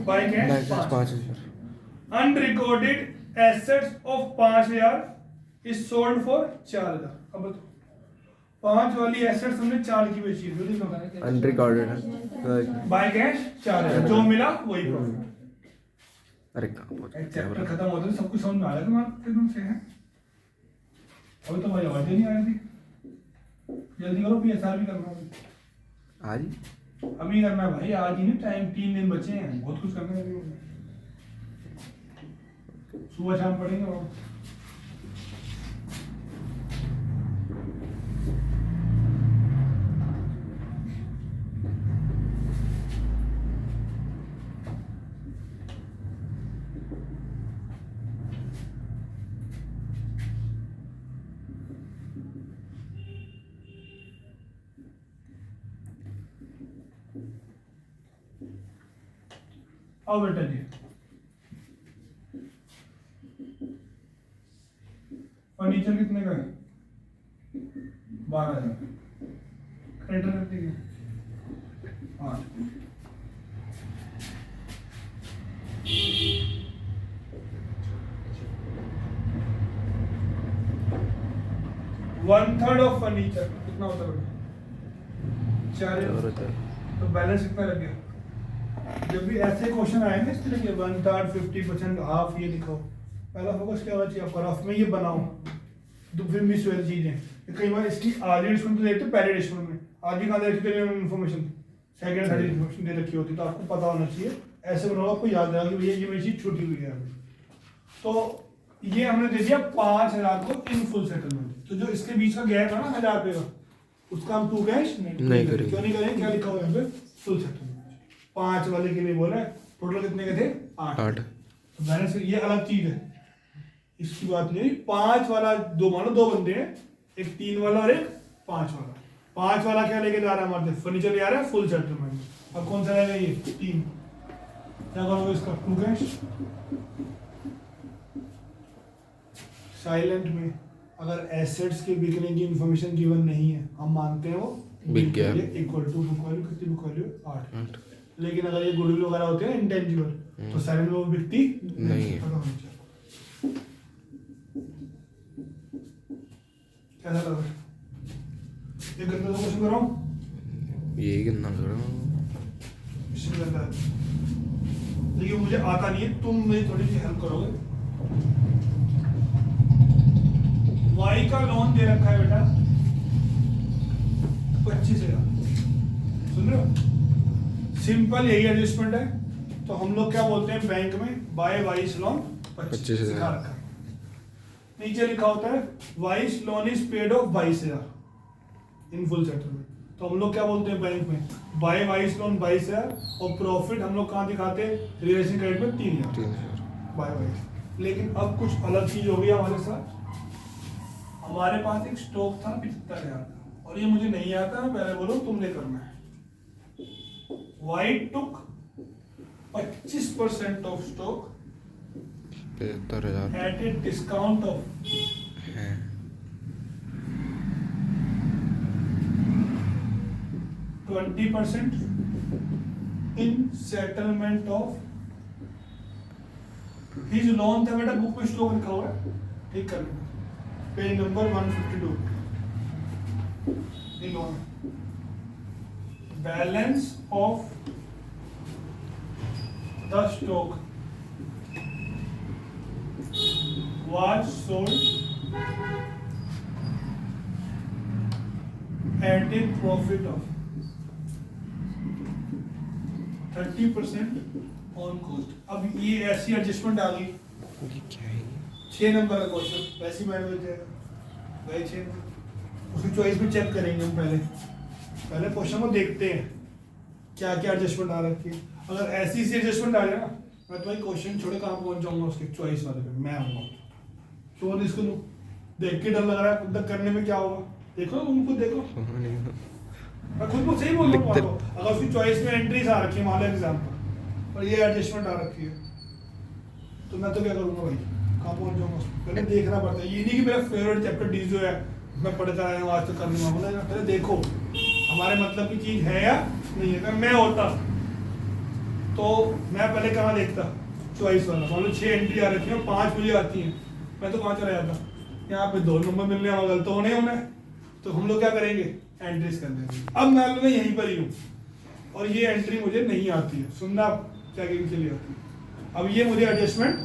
By cash 5,000। Unrecorded assets of 5,000 is sold for 4,000। अब बताओ 5 वाली एसेट्स हमने 4 की बेची है, जो लिखा अनरिकॉर्डेड है। बाय कैश 4,000, जो मिला वही प्रॉफिट। अरे कहाँ पहुंच गए? चैप्टर खत्म होते सब कुछ समझ में आ रहा है तुम्हारे एकदम से है। अभी तो भाई आवाज ही नहीं आ रही थी। जल्दी करो, पीएसआर भी करना है आज ही? अभी करना है भाई, आज ही नहीं, टाइम 3 दिन बचे हैं, बहुत कुछ करना है अभी। सुबह शाम पढ़ेंगे और आओ बेटा जी। फर्नीचर कितने का है? 12,000। क्रेडिटर कितने का? 8। वन थर्ड ऑफ फर्नीचर कितना होता है? 4,000। तो बैलेंस कितना लग गया? जब भी ऐसे क्वेश्चन आए ना इस तरह के 1/3, 50%, हाफ, ये लिखो। पहला फोकस क्या होना चाहिए आपका? रफ में ये बनाओ, तो फिर मिस हुई चीजें। कई बार इसकी आधी डिस्काउंट तो देते पहले डिस्काउंट में, आधी कहाँ देते इन्फॉर्मेशन सेकंड थर्ड इन्फॉर्मेशन दे रखी होती, तो आपको पता होना चाहिए। ऐसे बनाओ, आपको याद रहेगा कि भैया ये मेरी चीज छूटी हुई है। तो ये हमने दे दिया 5,000 को इन फुल सेटलमेंट। तो जो इसके बीच का गैप है ना 1,000 रुपये का, उसका हम 2 कैश नहीं करेंगे। क्यों नहीं करेंगे? क्या लिखा हुआ है यहाँ पे? Full settlement. 5 वाले के लिए बोला है। टोटल कितने के थे? 8। तो बैलेंस ये अलग चीज है, इसकी बात नहीं। 5 वाला दो, मानो 2 बंदे हैं, एक 3 वाला और एक 5 वाला। 5 वाला क्या लेके जा रहा है हमारे? फर्नीचर ले आ रहा है फुल सेटलमेंट। अब कौन सा रहेगा? ये 3। क्या करोगे इसका? 2 कैश। साइलेंट में अगर एसेट्स के बिकने की इंफॉर्मेशन गिवन नहीं है, हम मानते हैं वो बिक गया है। Equal to book value. कितनी बुक वैल्यू? 8। लेकिन अगर ये गुडविल वगैरह होते हैं इंटेंजिबल, तो साइलेंट में वो बिकती नहीं है। पता होना चाहिए। कैसा लग रहा है? एक गंदा सा क्वेश्चन कराऊं? यही कितना कर रहा हूँ। इसमें गंदा है, लेकिन मुझे आता नहीं है, तुम मेरी थोड़ी सी हेल्प करोगे। वाई का लोन दे रखा है बेटा 25,000। सुन रहे हो? सिंपल यही एडजस्टमेंट है। तो हम लोग क्या बोलते हैं बैंक में? बाय वाइस लोन 25,000 लिखा रखा है। नीचे लिखा होता है vice loan is paid of 22,000 in full settlement. तो हम लोग क्या बोलते हैं बैंक में? बाय वाइस लोन 22,000, और प्रॉफिट हम लोग कहाँ दिखाते हैं? रिलेशन क्रेडिट में 3,000 बाय वाइस। लेकिन अब कुछ अलग चीज हो गई हमारे साथ। हमारे पास एक स्टॉक था 75,000 का और ये मुझे नहीं आता, मैं पहले बोलो तुमने करना है। White took 25% of stock 75,000 at a discount of है। 20% in settlement of his loan था। बेटा बुक में स्टॉक लिखा हुआ है, ठीक कर लेना। पेज नंबर 152 ये लोन है। Balance of the stock was sold at a profit of 30% on cost। अब ये ऐसी एडजस्टमेंट आ गई। ये क्या है? 6 नंबर का क्वेश्चन वैसी मैड हो जाएगा वही 6 नंबर। उसकी चॉइस भी चेक करेंगे हम पहले क्वेश्चन को देखते हैं क्या क्या एडजस्टमेंट आ रखी है। अगर ऐसी सी एडजस्टमेंट आ जाए ना, मैं तो भाई क्वेश्चन छोड़े कहाँ पहुंच जाऊंगा उसके चॉइस वाले पे मैं आऊंगा। तो इसको देख के डर लग रहा है, खुद करने में क्या होगा। देखो तुम खुद देखो, मैं खुद को सही बोल रहा हूँ। अगर उसकी चॉइस में एंट्रीज आ रखी है मान लो एग्जाम्पल और ये एडजस्टमेंट आ रखी है तो मैं तो क्या करूंगा भाई, कहाँ पहुंच जाऊंगा। पहले देखना पड़ता है। ये नहीं कि मेरा फेवरेट चैप्टर डी जो है मैं पढ़ता आया हूँ आज तक करने वाला। पहले देखो हमारे मतलब की चीज है या नहीं है। अगर मैं होता तो मैं पहले कहाँ देखता, चॉइस वाला। मान लो 6 एंट्री आ रखी है, 5 मुझे आती है, मैं तो कहाँ चला जाता, यहाँ पे 2 नंबर मिलने वाला गलत तो होने होना है। तो हम लोग क्या करेंगे, एंट्रीज कर देंगे। अब मान लो मैं यहीं पर ही हूँ और ये एंट्री मुझे नहीं आती है, सुनना चेकिंग के लिए आती है। अब ये मुझे एडजस्टमेंट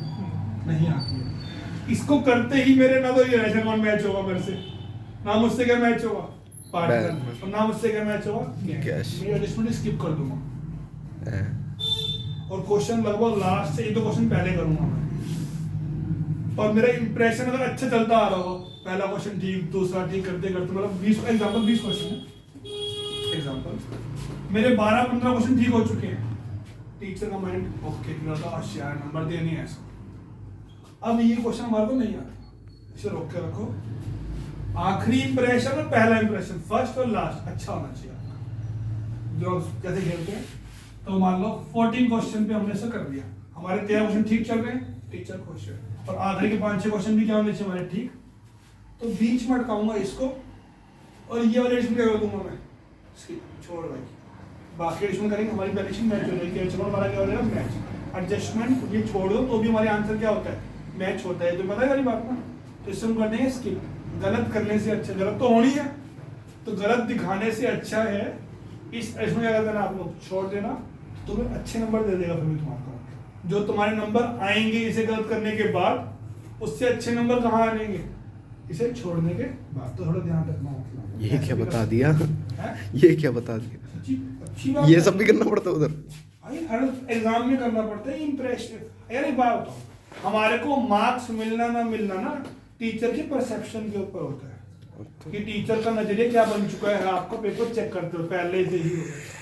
नहीं आती है। इसको करते ही मेरे ना तो ये रेशनमैन मैच होगा मेरे से, ना मुझसे क्या मैच होगा पार्टनर, और ना मुझसे क्या मैच होगा कैश। मैं एडजस्टमेंट स्किप कर दूंगा और क्वेश्चन लगभग लास्ट से 1-2 क्वेश्चन पहले करूंगा मैं। और मेरा इंप्रेशन अगर अच्छा चलता आ रहा हो, पहला क्वेश्चन ठीक, दूसरा ठीक, करते करते मतलब 20 क्वेश्चन है एग्जांपल, मेरे 12-15 क्वेश्चन ठीक हो चुके हैं। टीचर का माइंड ओके लड़का होशियार, नंबर देने है ऐसा। अब ये क्वेश्चन हमारे को नहीं आता, इसे रोक के रखो। आखिरी इंप्रेशन और पहला इंप्रेशन, फर्स्ट और लास्ट अच्छा होना चाहिए आपका। जो जैसे खेलते हैं तो मान लो 14 क्वेश्चन पे हमने ऐसा कर दिया, हमारे 13 क्वेश्चन ठीक चल रहे हैं, टीचर खुश है। और आखिरी के 5-6 क्वेश्चन भी क्या होने चाहिए हमारे ठीक। तो बीच में अटकाऊंगा इसको और ये वाले एडिशन क्या कर दूंगा मैं, छोड़ भाई। बाकी एडिशन करेंगे, हमारी पहले मैच हो जाएगी। हमारा क्या हो जाएगा मैच। एडजस्टमेंट ये छोड़ दो तो भी हमारे आंसर क्या होता है, मैच होता है। तो पता है वाली बात ना। तो इससे हम कर देंगे स्किप। गलत करने से अच्छा, गलत तो होनी है तो गलत दिखाने से अच्छा है इस इसमें क्या करना, आप लोग छोड़ देना, तुम्हें अच्छे नंबर दे देगा। फिर भी तुम्हारा जो तुम्हारे नंबर आएंगे इसे गलत करने के बाद, उससे अच्छे नंबर कहाँ आएंगे, इसे छोड़ने के बाद। तो थोड़ा ध्यान रखना। मतलब ये क्या बता दिया, ये क्या बता दिया, अच्छी बात ये सब भी करना पड़ता है उधर। भाई हर एग्जाम में करना पड़ता है इंप्रेशन। यार एक बात बताओ, हमारे को मार्क्स मिलना ना मिलना ना टीचर के परसेप्शन के ऊपर होता है कि टीचर का नजरिया क्या बन चुका है। आपका पेपर चेक करते हो पहले से ही।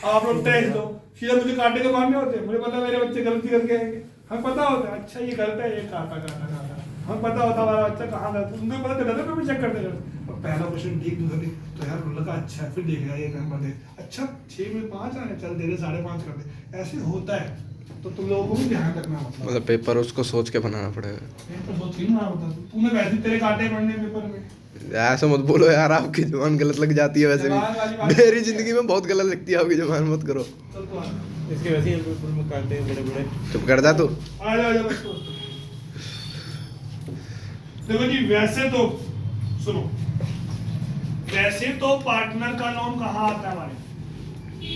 आप लोग टेस्ट दो, सीधा मुझे कांटे के मारने होते हैं। मुझे पता मेरे बच्चे गलती करके आएंगे, हमें पता होता है अच्छा ये गलत है, ये काटा हमें पता होता हमारा बच्चा कहाँ गलत है। उनको पता चलता है, पेपर चेक करते करते। और पहला क्वेश्चन ठीक, दूसरा ठीक, तो यार लगा अच्छा है, फिर देखेगा ये नंबर दे, अच्छा 6 में 5 आए, चल दे दे 5.5 कर दे। ऐसे होता है। तो तुम लोगों को भी ध्यान रखना। मतलब पेपर उसको सोच के बनाना पड़ेगा। पेपर सोच के ना होता, तूने वैसे तेरे कांटे पड़ने पेपर में। ऐसा मत बोलो यार, आपकी जुबान गलत लग जाती है वैसे जुबान वाली भी। बात मेरी जिंदगी में बहुत गलत लगती है, आपकी जुबान मत करो। चल तो आ इसके वैसे ही बिल्कुल में काटे हैं बड़े बड़े। चुप कर जा तू। जा बच्चों। देखो जी वैसे तो सुनो, वैसे तो पार्टनर का लोन कहाँ आता है हमारे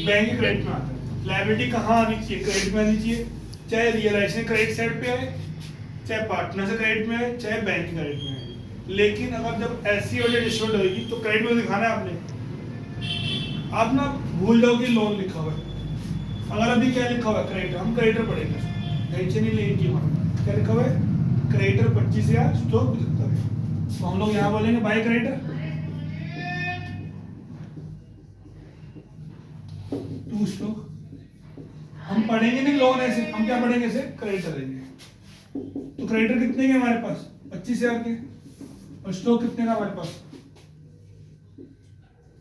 बैंक क्रेडिट में आता है। लायबिलिटी कहाँ आनी चाहिए, क्रेडिट में आनी चाहिए। चाहे रियलाइजेशन क्रेडिट साइड पे आए, चाहे पार्टनर से क्रेडिट में आए, चाहे बैंक क्रेडिट में आए। लेकिन अगर जब ऐसी वजह डिस्ट्रीब्यूट होगी तो क्रेडिट में दिखाना है आपने। आप ना भूल जाओगे लोन लिखा हुआ है। अगर अभी क्या लिखा हुआ है क्रेडिटर, हम क्रेडिटर पढ़ेंगे, टेंशन ही लेंगे। हमारा क्या लिखा हुआ है, क्रेडिटर 25,000 स्टॉक 75। तो हम लोग यहाँ बोलेंगे बाय क्रेडिटर 2 स्टॉक। हम पढ़ेंगे नहीं लोन ऐसे, हम क्या पढ़ेंगे, ऐसे क्रेडिटर लेंगे। तो क्रेडिटर कितने के हमारे पास 25,000 के, और स्टॉक कितने का हमारे पास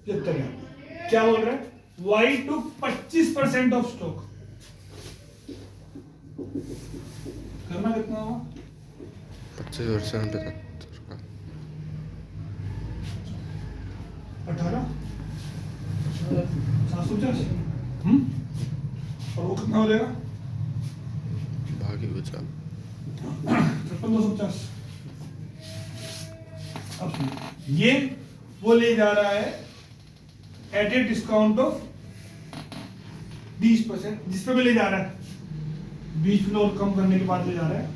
75,000। क्या बोल रहे हैं, वाई टू 25% ऑफ स्टॉक, करना कितना होगा 25% 18 750। और वो कितना हो जाएगा भागी बचा 53,250। अब सुनिए, ये वो ले जा रहा है एट ए डिस्काउंट ऑफ 20%, जिस पे भी ले जा रहा है 20% कम करने के बाद ले जा रहा है।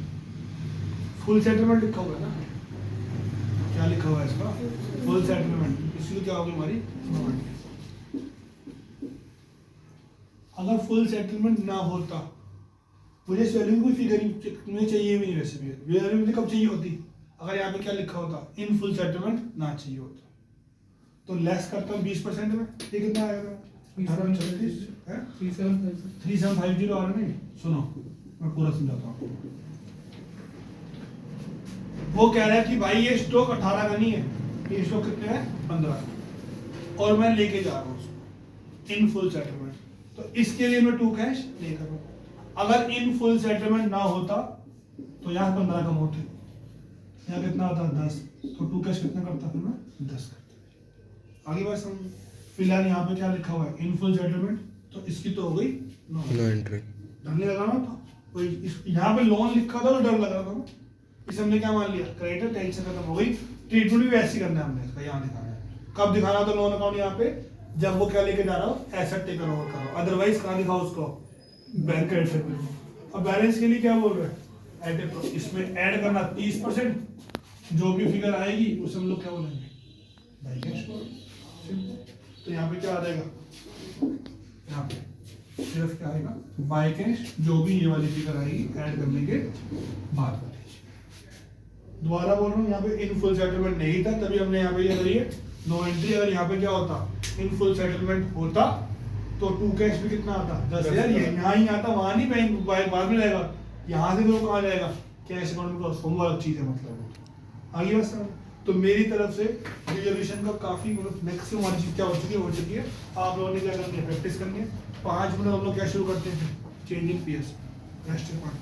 फुल सेटलमेंट लिखा हुआ है ना, क्या लिखा हुआ है इसका, फुल सेटलमेंट, इसलिए क्या होगी हमारी नॉमिनी। अगर फुल सेटलमेंट ना होता, मुझे वैल्यू कोई फिगर मुझे चाहिए भी नहीं, वैसे भी वैल्यू मुझे कब चाहिए होती, अगर यहाँ पे क्या लिखा होता, इन फुल सेटलमेंट ना चाहिए होता। तो लेस करता हूँ 20% में, ये कितना आएगा 3750 आ रहा नहीं। सुनो मैं पूरा समझाता हूँ। वो कह रहा है कि भाई ये स्टॉक 18 का नहीं है, ये स्टॉक कितने है 15 का, और मैं लेके जा रहा हूँ उसको इन फुल सेटलमेंट, तो इसके लिए मैं टू कैश नहीं करूँ। अगर इन फुल सेटलमेंट ना होता तो यहाँ 15 कम होते, यहाँ कितना आता 10, तो टू कैश कितना करता फिर मैं 10 करता। आगे बात समझ। फिलहाल यहाँ पे क्या लिखा हुआ है, इन फुल सेटलमेंट, तो इसकी तो हो गई नो एंट्री। डर नहीं लगा ना, तो कोई यहाँ पे लोन लिखा था तो डर लग रहा था ना, इस हमने क्या मान लिया, क्रेडिटर, टेंशन खत्म हो गई। ट्रीटमेंट भी वैसे ही करना है हमने, इसका यहाँ दिखाना है। कब दिखाना होता लोन अकाउंट, यहाँ पे जब वो क्या लेके जा रहा हो, एसेट टेकन ओवर करो, अदरवाइज कहाँ दिखाओ उसको, बैंक क्रेडिट में। अब बैलेंस के लिए क्या बोल रहे हैं, इसमें ऐड करना 30%, जो भी फिगर आएगी उसे हम लोग क्या बोलेंगे, बाय कैश। तो यहाँ पे क्या आ जाएगा, यहाँ पे सिर्फ क्या आएगा, बाय कैश, जो भी ये वाली फिगर आएगी ऐड करने के बाद। दोबारा बोल रहा हूँ, यहाँ पे इन फुल सेटलमेंट नहीं था, तभी हमने यहाँ पे ये करी है नो एंट्री। अगर यहाँ पे क्या होता, इन फुल सेटलमेंट होता, तो टू कैश भी कितना आता 10,000, ये यहाँ ही आता, वहाँ नहीं बैंक बाद में जाएगा, यहाँ से तो कहाँ जाएगा कैश अकाउंट में, वो अलग चीज़ है। मतलब आगे बस। तो मेरी तरफ से रिजर्वेशन का काफ़ी मतलब मैक्सिमम हमारी चीज़ क्या हो चुकी है। आप लोगों ने क्या करनी है, प्रैक्टिस करनी है। 5 मिनट हम लोग क्या शुरू करते हैं, चेंजिंग पीएस, नेक्स्ट पॉइंट।